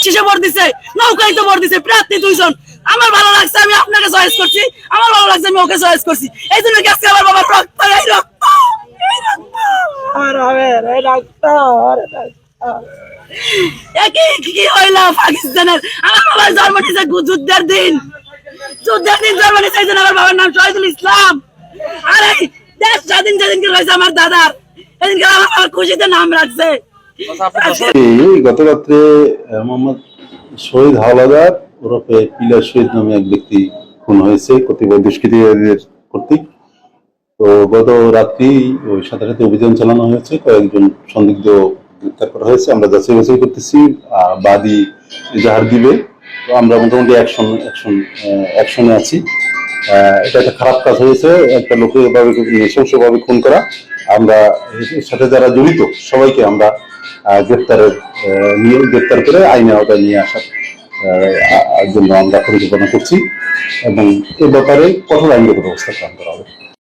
শেষে ভোট দিছে, নৌকায় তো ভোট দিছে, প্রার্থী 2 জন। আমার ভালো লাগছে, আমি আপনাকে চয়েস করছি। আমার ভালো লাগছে, আমি ওকে চয়েস করছি। এই জন্য আজকে আমার বাবার রক্ত, এই রক্ত, এই রক্ত, আমার বাবার এই রক্ত, কি হইল পাকিস্তানের? আমার বাবার জন্ম নিয়েছে যুদ্ধের দিন, যুদ্ধের দিন জন্ম নিয়েছে। এই জন্য আমার বাবার নাম শহীদুল ইসলাম। আর এই দেশ স্বাধীন যেদিনকে হয়েছে আমার দাদার, সেদিনকে আমার বাবার খুশিতে নাম রাখছে। গত রাত্রে মোহাম্মদ শহীদ হাওলাদার ওরফে পিলার শহীদ নামে এক ব্যক্তি খুন হয়েছে কতিপয় দুষ্কৃতীদের কর্তৃক। তো গত রাত্রি ওই সাথে সাথে অভিযান চালানো হয়েছে, কয়েকজন সন্দিগ্ধ গ্রেপ্তার করা হয়েছে। আমরা যাচাই বাছাই করতেছি বাদী এজাহার দিবে। তো আমরা মোটামুটি অ্যাকশনে আছি। এটা একটা খারাপ কাজ হয়েছে, একটা লোকে এভাবে নৃশংসভাবে খুন করা। আমরা এর সাথে যারা জড়িত সবাইকে আমরা গ্রেপ্তার করে আইনের আওতায় নিয়ে আসার জন্য আমরা পরিকল্পনা করছি এবং এ ব্যাপারে কঠোর আইনগত ব্যবস্থা গ্রহণ করা হবে।